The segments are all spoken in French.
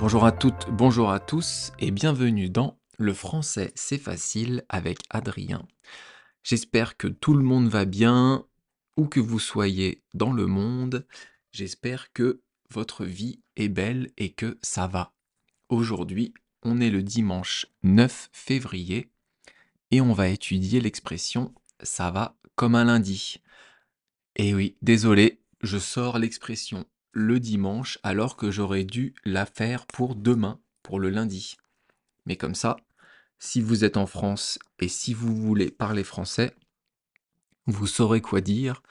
Bonjour à toutes, bonjour à tous et bienvenue dans Le français c'est facile avec Adrien. J'espère que tout le monde va bien, où que vous soyez dans le monde. J'espère que votre vie est belle et que ça va. Aujourd'hui, on est le dimanche 9 février et on va étudier l'expression ça va comme un lundi. Et oui, désolé, je sors l'expression le dimanche alors que j'aurais dû la faire pour demain, pour le lundi. Mais comme ça, si vous êtes en France et si vous voulez parler français, vous saurez quoi dire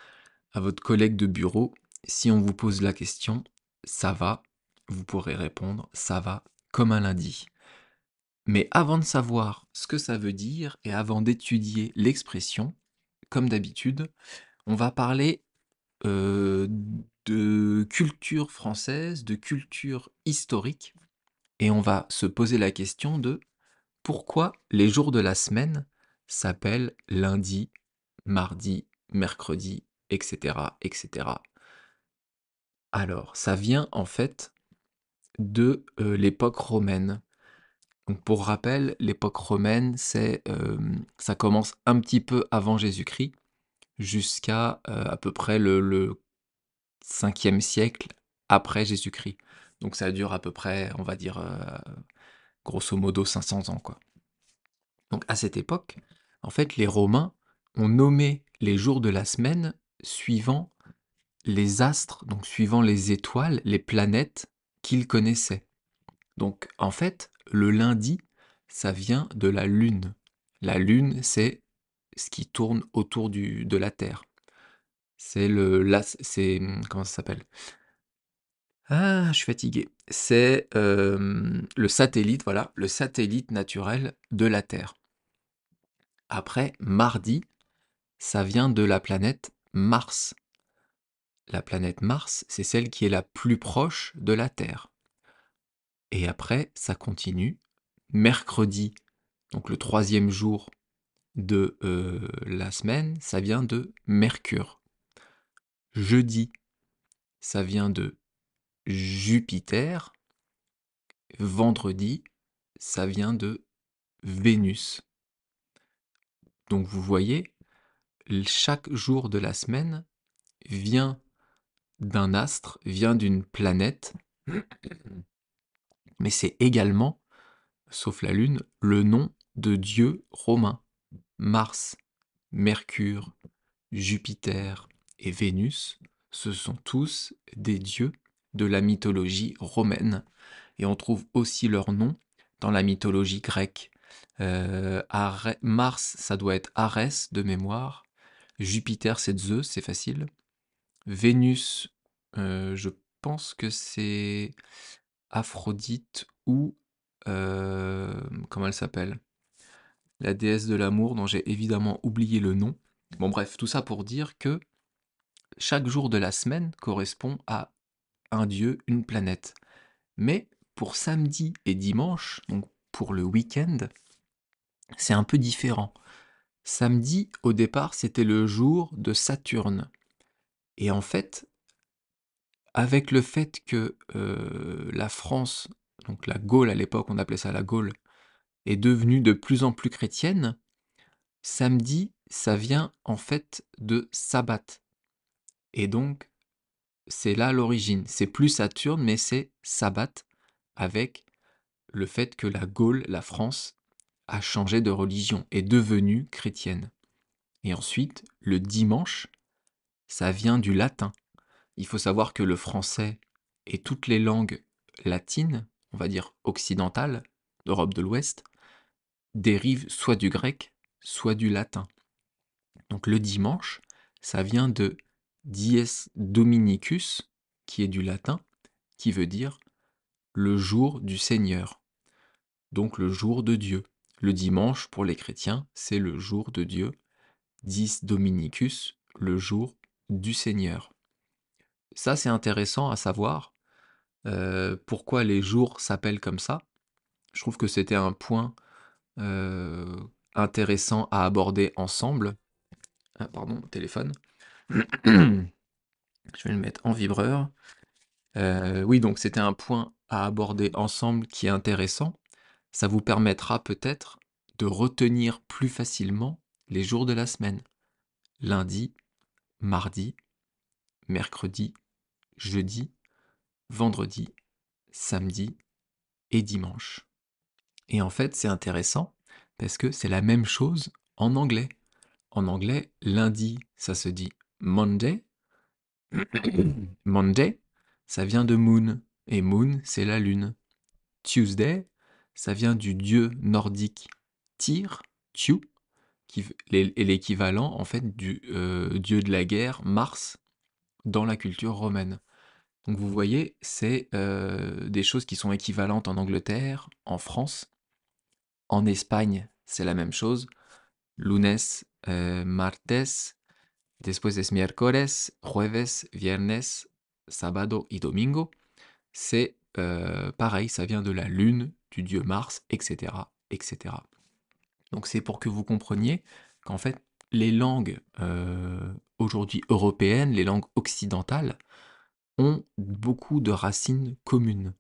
à votre collègue de bureau si on vous pose la question ça va, vous pourrez répondre ça va comme un lundi. Mais avant de savoir ce que ça veut dire et avant d'étudier l'expression, comme d'habitude, on va parler de culture française, de culture historique, et on va se poser la question de pourquoi les jours de la semaine s'appellent lundi, mardi, mercredi, etc., etc. Alors, ça vient en fait de l'époque romaine. Donc, pour rappel, l'époque romaine, ça commence un petit peu avant Jésus-Christ, jusqu'à à peu près le 5e siècle après Jésus-Christ. Donc ça dure à peu près, on va dire, grosso modo 500 ans, quoi. Donc à cette époque, en fait, les Romains ont nommé les jours de la semaine suivant les astres, donc suivant les étoiles, les planètes qu'ils connaissaient. Donc en fait, le lundi, ça vient de la Lune. La Lune, c'est ce qui tourne autour de la Terre. Comment ça s'appelle? Ah, je suis fatigué. C'est le satellite, voilà, le satellite naturel de la Terre. Après, mardi, ça vient de la planète Mars. La planète Mars, c'est celle qui est la plus proche de la Terre. Et après, ça continue. Mercredi, donc le 3e jour de la semaine, ça vient de Mercure. Jeudi, ça vient de Jupiter. Vendredi, ça vient de Vénus. Donc vous voyez, chaque jour de la semaine vient d'un astre, vient d'une planète, mais c'est également, sauf la Lune, le nom de dieux romains. Mars, Mercure, Jupiter et Vénus, ce sont tous des dieux de la mythologie romaine. Et on trouve aussi leur nom dans la mythologie grecque. Mars, ça doit être Arès de mémoire. Jupiter, c'est Zeus, c'est facile. Vénus, je pense que c'est Aphrodite ou comment elle s'appelle? La déesse de l'amour dont j'ai évidemment oublié le nom. Bon bref, tout ça pour dire que chaque jour de la semaine correspond à un dieu, une planète. Mais pour samedi et dimanche, donc pour le week-end, c'est un peu différent. Samedi, au départ, c'était le jour de Saturne. Et en fait, avec le fait que la France, donc la Gaule à l'époque, on appelait ça la Gaule, est devenue de plus en plus chrétienne, samedi, ça vient en fait de sabbat. Et donc, c'est là l'origine. C'est plus Saturne, mais c'est sabbat, avec le fait que la Gaule, la France, a changé de religion, est devenue chrétienne. Et ensuite, le dimanche, ça vient du latin. Il faut savoir que le français et toutes les langues latines, on va dire occidentales, d'Europe de l'Ouest, dérivent soit du grec, soit du latin. Donc le dimanche, ça vient de dies Dominicus, qui est du latin, qui veut dire le jour du Seigneur, donc le jour de Dieu. Le dimanche, pour les chrétiens, c'est le jour de Dieu, dies Dominicus, le jour du Seigneur. Ça, c'est intéressant à savoir. Pourquoi les jours s'appellent comme ça? Je trouve que c'était un point euh, intéressant à aborder ensemble. Ah, pardon, téléphone. Je vais le mettre en vibreur. Oui, donc c'était un point à aborder ensemble qui est intéressant. Ça vous permettra peut-être de retenir plus facilement les jours de la semaine. Lundi, mardi, mercredi, jeudi, vendredi, samedi et dimanche. Et en fait, c'est intéressant parce que c'est la même chose en anglais. En anglais, lundi, ça se dit Monday. Monday, ça vient de moon. Et moon, c'est la lune. Tuesday, ça vient du dieu nordique Tyr, Tyu, est l'équivalent en fait du dieu de la guerre Mars dans la culture romaine. Donc vous voyez, c'est des choses qui sont équivalentes en Angleterre, en France, en Espagne, c'est la même chose. Lunes, martes, después es miércoles, jueves, viernes, sábado y domingo. C'est pareil, ça vient de la lune, du dieu Mars, etc., etc. Donc c'est pour que vous compreniez qu'en fait, les langues aujourd'hui européennes, les langues occidentales, ont beaucoup de racines communes.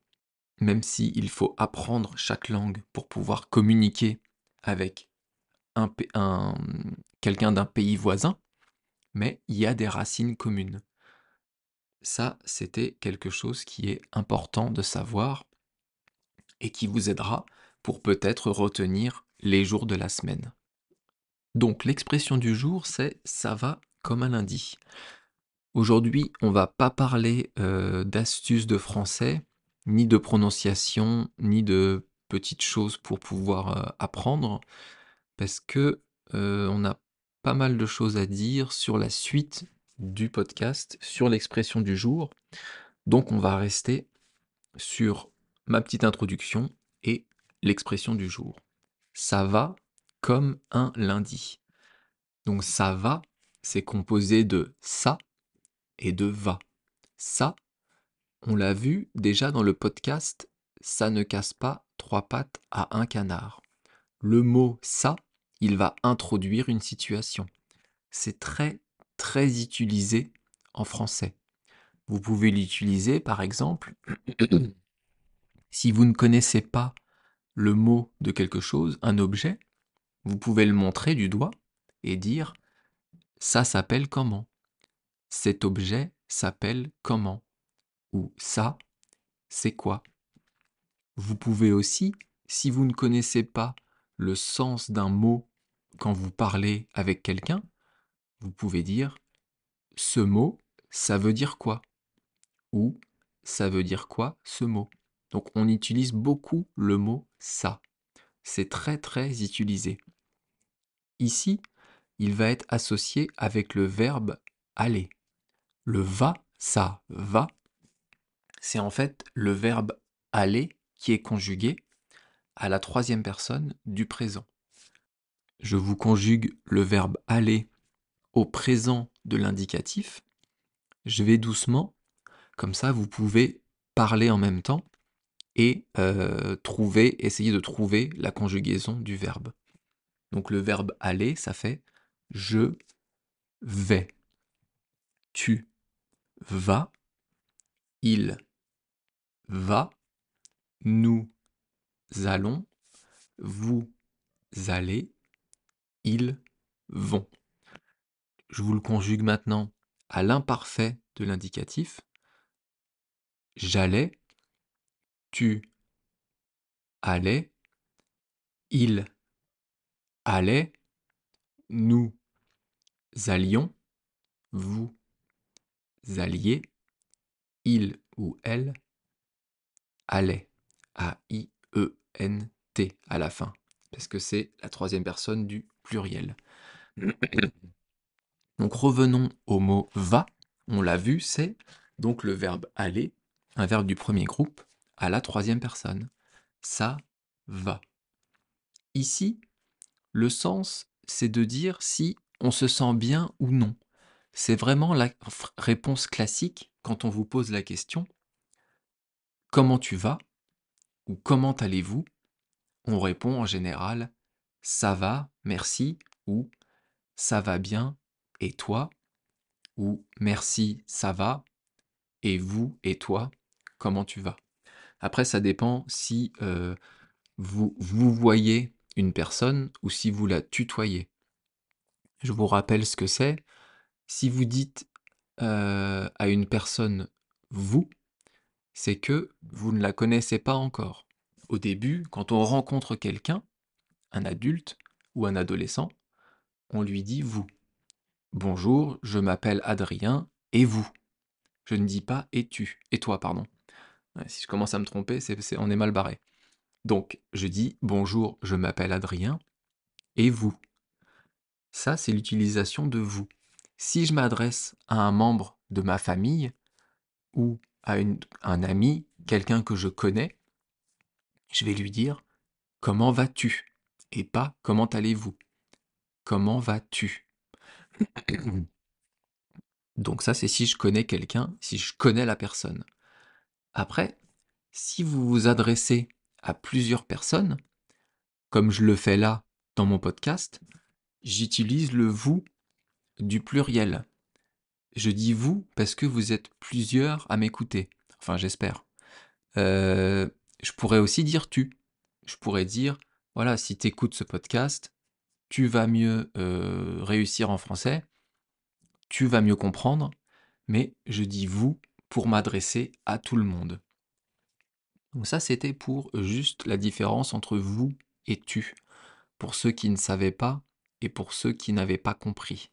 Même s'il faut apprendre chaque langue pour pouvoir communiquer avec quelqu'un d'un pays voisin, mais il y a des racines communes. Ça, c'était quelque chose qui est important de savoir et qui vous aidera pour peut-être retenir les jours de la semaine. Donc l'expression du jour, c'est ça va comme un lundi. Aujourd'hui, on va pas parler d'astuces de français, ni de prononciation, ni de petites choses pour pouvoir apprendre, parce que on a pas mal de choses à dire sur la suite du podcast, sur l'expression du jour. Donc on va rester sur ma petite introduction et l'expression du jour. Ça va comme un lundi. Donc ça va, c'est composé de ça et de va. Ça, on l'a vu déjà dans le podcast Ça ne casse pas trois pattes à un canard. Le mot ça, il va introduire une situation. C'est très, très utilisé en français. Vous pouvez l'utiliser, par exemple, si vous ne connaissez pas le mot de quelque chose, un objet, vous pouvez le montrer du doigt et dire ça s'appelle comment? Cet objet s'appelle comment? Ou ça, c'est quoi? Vous pouvez aussi, si vous ne connaissez pas le sens d'un mot quand vous parlez avec quelqu'un, vous pouvez dire ce mot, ça veut dire quoi? Ou ça veut dire quoi ce mot? Donc on utilise beaucoup le mot ça. C'est très très utilisé. Ici, il va être associé avec le verbe aller. Le va, ça va, c'est en fait le verbe aller qui est conjugué à la troisième personne du présent. Je vous conjugue le verbe aller au présent de l'indicatif. Je vais doucement, comme ça vous pouvez parler en même temps et essayer de trouver la conjugaison du verbe. Donc le verbe aller, ça fait je vais, tu vas, il va, nous allons, vous allez, ils vont. Je vous le conjugue maintenant à l'imparfait de l'indicatif. J'allais, tu allais, il allait, nous allions, vous alliez, il ou elle allait. A-I-E-N-T à la fin, parce que c'est la troisième personne du pluriel. Donc revenons au mot va. On l'a vu, c'est donc le verbe aller, un verbe du premier groupe, à la troisième personne. Ça va. Ici, le sens, c'est de dire si on se sent bien ou non. C'est vraiment la réponse classique quand on vous pose la question comment tu vas ou comment allez-vous? On répond en général ça va, merci ou ça va bien et toi ou merci, ça va et vous et toi, comment tu vas? Après, ça dépend si vous voyez une personne ou si vous la tutoyez. Je vous rappelle ce que c'est. Si vous dites à une personne vous, c'est que vous ne la connaissez pas encore. Au début, quand on rencontre quelqu'un, un adulte ou un adolescent, on lui dit vous. Bonjour, je m'appelle Adrien, et vous? Je ne dis pas et tu, et toi, pardon. Ouais, si je commence à me tromper, on est mal barré. Donc, je dis bonjour, je m'appelle Adrien, et vous? Ça, c'est l'utilisation de vous. Si je m'adresse à un membre de ma famille ou à un ami, quelqu'un que je connais, je vais lui dire comment vas-tu? Et pas comment allez-vous? Comment vas-tu? Donc ça, c'est si je connais quelqu'un, si je connais la personne. Après, si vous vous adressez à plusieurs personnes, comme je le fais là dans mon podcast, j'utilise le vous du pluriel. Je dis vous parce que vous êtes plusieurs à m'écouter. Enfin, j'espère. Je pourrais aussi dire tu. Je pourrais dire, voilà, si tu écoutes ce podcast, tu vas mieux réussir en français, tu vas mieux comprendre, mais je dis vous pour m'adresser à tout le monde. Donc ça, c'était pour juste la différence entre vous et tu, pour ceux qui ne savaient pas et pour ceux qui n'avaient pas compris.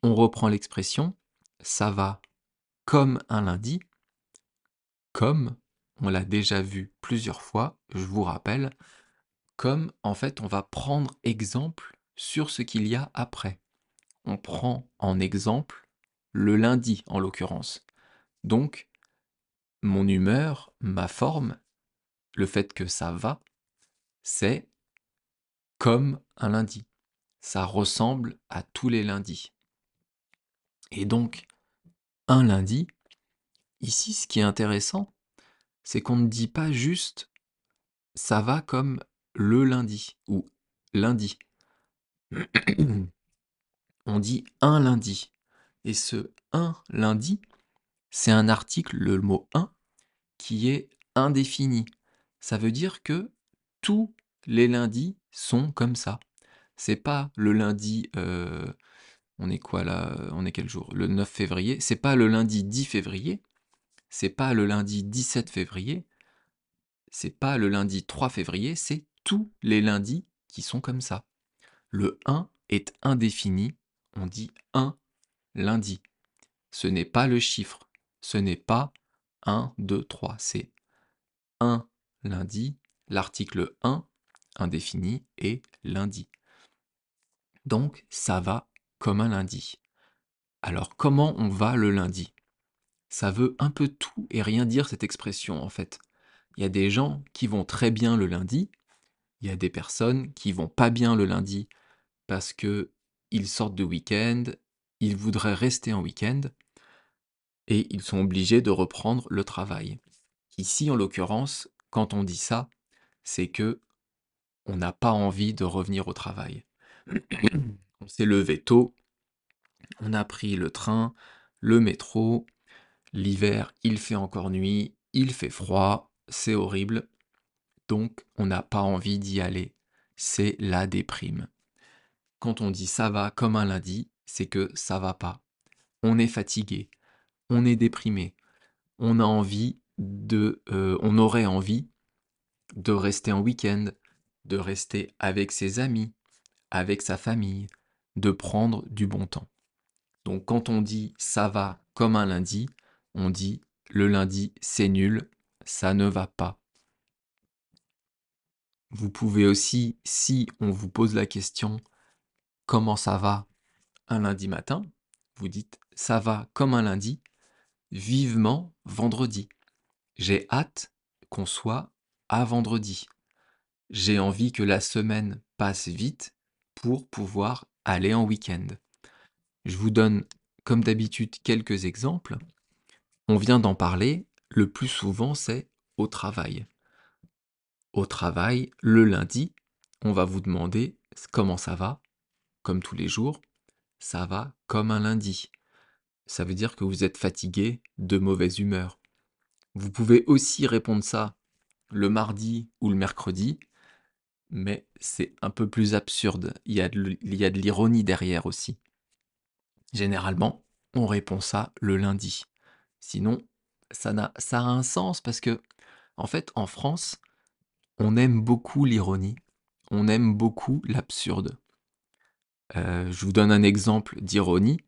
On reprend l'expression, ça va comme un lundi, comme, on l'a déjà vu plusieurs fois, je vous rappelle, comme en fait on va prendre exemple sur ce qu'il y a après. On prend en exemple le lundi en l'occurrence. Donc, mon humeur, ma forme, le fait que ça va, c'est comme un lundi. Ça ressemble à tous les lundis. Et donc, un lundi, ici, ce qui est intéressant, c'est qu'on ne dit pas juste ça va comme le lundi ou lundi. On dit un lundi. Et ce un lundi, c'est un article, le mot un, qui est indéfini. Ça veut dire que tous les lundis sont comme ça. C'est pas le lundi, on est quoi là? On est quel jour? Le 9 février. C'est pas le lundi 10 février. C'est pas le lundi 17 février. C'est pas le lundi 3 février. C'est tous les lundis qui sont comme ça. Le un est indéfini. On dit un lundi. Ce n'est pas le chiffre. Ce n'est pas 1, 2, 3. C'est un lundi, l'article un, indéfini, et lundi. Donc, ça va comme un lundi. Alors, comment on va le lundi? Ça veut un peu tout et rien dire cette expression, en fait. Il y a des gens qui vont très bien le lundi, il y a des personnes qui vont pas bien le lundi parce que ils sortent de week-end, ils voudraient rester en week-end, et ils sont obligés de reprendre le travail. Ici, en l'occurrence, quand on dit ça, c'est que on n'a pas envie de revenir au travail. On s'est levé tôt, on a pris le train, le métro, l'hiver, il fait encore nuit, il fait froid, c'est horrible, donc on n'a pas envie d'y aller. C'est la déprime. Quand on dit ça va comme un lundi, c'est que ça va pas. On est fatigué, on est déprimé, on aurait envie de rester en week-end, de rester avec ses amis, avec sa famille, de prendre du bon temps. Donc quand on dit ça va comme un lundi, on dit le lundi c'est nul, ça ne va pas. Vous pouvez aussi, si on vous pose la question comment ça va un lundi matin, vous dites ça va comme un lundi, vivement vendredi. J'ai hâte qu'on soit à vendredi. J'ai envie que la semaine passe vite pour pouvoir aller en week-end. Je vous donne, comme d'habitude, quelques exemples. On vient d'en parler, le plus souvent c'est au travail. Au travail, le lundi, on va vous demander comment ça va, comme tous les jours. Ça va comme un lundi. Ça veut dire que vous êtes fatigué, de mauvaise humeur. Vous pouvez aussi répondre ça le mardi ou le mercredi, mais c'est un peu plus absurde. Il y a de l'ironie derrière aussi. Généralement, on répond ça le lundi. Sinon, ça a un sens parce que, en fait, en France, on aime beaucoup l'ironie, on aime beaucoup l'absurde. Je vous donne un exemple d'ironie.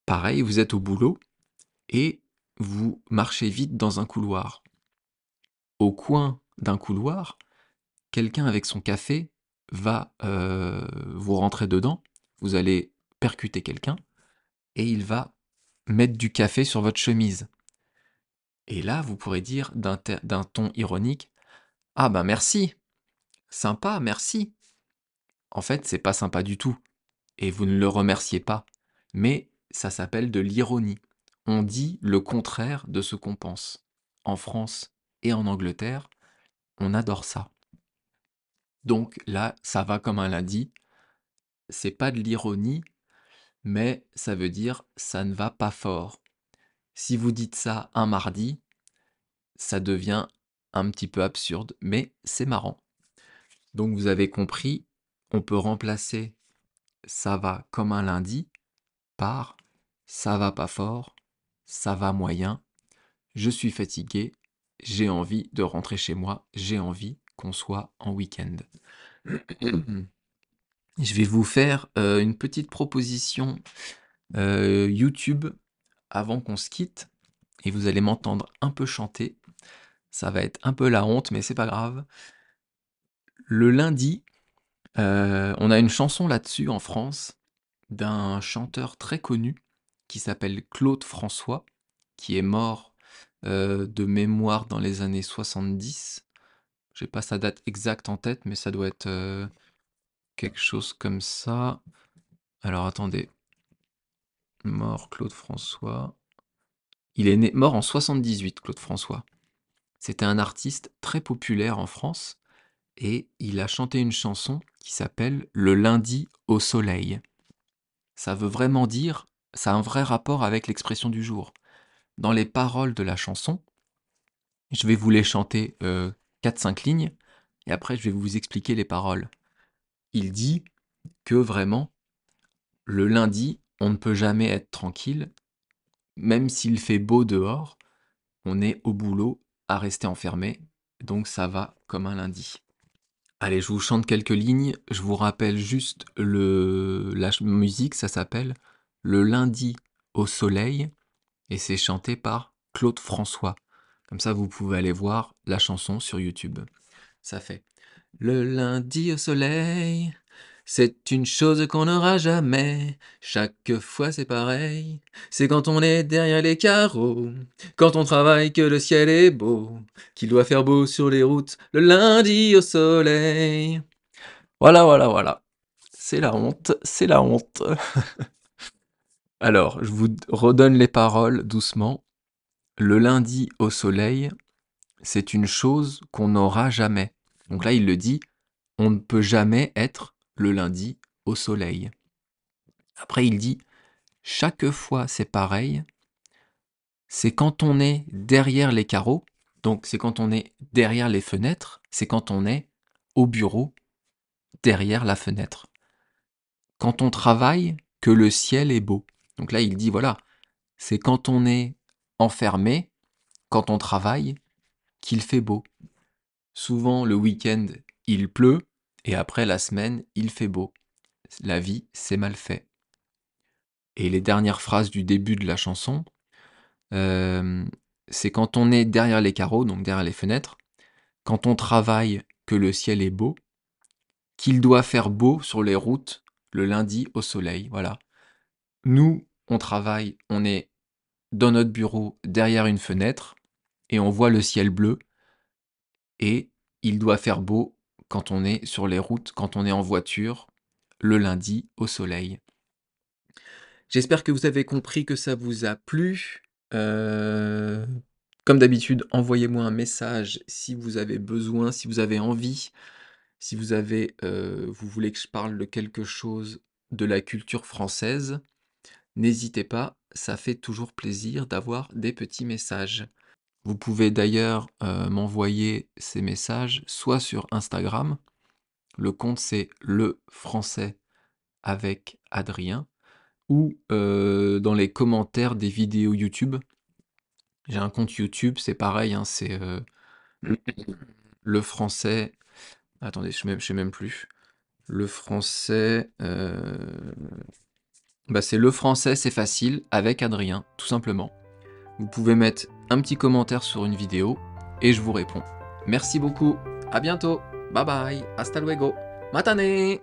Pareil, vous êtes au boulot et vous marchez vite dans un couloir. Au coin d'un couloir, quelqu'un avec son café va vous rentrer dedans, vous allez percuter quelqu'un et il va mettre du café sur votre chemise. Et là, vous pourrez dire d'un ton ironique: «Ah ben merci, sympa, merci». En fait, c'est pas sympa du tout et vous ne le remerciez pas, mais ça s'appelle de l'ironie. On dit le contraire de ce qu'on pense. En France et en Angleterre, on adore ça. Donc là, ça va comme un lundi. C'est pas de l'ironie, mais ça veut dire ça ne va pas fort. Si vous dites ça un mardi, ça devient un petit peu absurde, mais c'est marrant. Donc vous avez compris, on peut remplacer ça va comme un lundi par ça va pas fort, ça va moyen, je suis fatigué, j'ai envie de rentrer chez moi, j'ai envie qu'on soit en week-end. Je vais vous faire une petite proposition YouTube avant qu'on se quitte et vous allez m'entendre un peu chanter. Ça va être un peu la honte, mais c'est pas grave. Le lundi, on a une chanson là-dessus en France d'un chanteur très connu qui s'appelle Claude François, qui est mort de mémoire dans les années 70. J'ai pas sa date exacte en tête, mais ça doit être quelque chose comme ça. Alors attendez, mort Claude François. Il est mort en 78, Claude François. C'était un artiste très populaire en France et il a chanté une chanson qui s'appelle Le lundi au soleil. Ça veut vraiment dire, ça a un vrai rapport avec l'expression du jour. Dans les paroles de la chanson, je vais vous les chanter 4-5 lignes et après je vais vous expliquer les paroles. Il dit que vraiment, le lundi, on ne peut jamais être tranquille, même s'il fait beau dehors, on est au boulot à rester enfermé, donc ça va comme un lundi. Allez, je vous chante quelques lignes, je vous rappelle juste la musique, ça s'appelle Le lundi au soleil, et c'est chanté par Claude François. Comme ça, vous pouvez aller voir la chanson sur YouTube. Ça fait le lundi au soleil, c'est une chose qu'on n'aura jamais. Chaque fois c'est pareil. C'est quand on est derrière les carreaux, quand on travaille que le ciel est beau, qu'il doit faire beau sur les routes. Le lundi au soleil. Voilà, voilà, voilà. C'est la honte, c'est la honte. Alors, je vous redonne les paroles doucement. Le lundi au soleil, c'est une chose qu'on n'aura jamais. Donc là, il le dit, on ne peut jamais être le lundi au soleil. Après, il dit, chaque fois c'est pareil, c'est quand on est derrière les carreaux, donc c'est quand on est derrière les fenêtres, c'est quand on est au bureau, derrière la fenêtre. Quand on travaille, que le ciel est beau. Donc là, il dit, voilà, c'est quand on est enfermé, quand on travaille, qu'il fait beau. Souvent, le week-end, il pleut, et après la semaine, il fait beau. La vie, c'est mal fait. Et les dernières phrases du début de la chanson, euh, c'est quand on est derrière les carreaux, donc derrière les fenêtres, quand on travaille que le ciel est beau, qu'il doit faire beau sur les routes le lundi au soleil. Voilà. Nous, on travaille, on est dans notre bureau derrière une fenêtre et on voit le ciel bleu et il doit faire beau quand on est sur les routes, quand on est en voiture le lundi au soleil. J'espère que vous avez compris, que ça vous a plu. Euh, Comme d'habitude, envoyez-moi un message si vous avez besoin, si vous avez envie, si vous voulez que je parle de quelque chose de la culture française. N'hésitez pas, ça fait toujours plaisir d'avoir des petits messages. Vous pouvez d'ailleurs, m'envoyer ces messages soit sur Instagram, le compte c'est Le Français avec Adrien, ou, dans les commentaires des vidéos YouTube. J'ai un compte YouTube, c'est pareil, hein, c'est, Le Français, attendez, je sais même plus. Le Français, bah, c'est Le Français, c'est facile, avec Adrien, tout simplement. Vous pouvez mettre un petit commentaire sur une vidéo et je vous réponds. Merci beaucoup, à bientôt, bye bye, hasta luego, matane!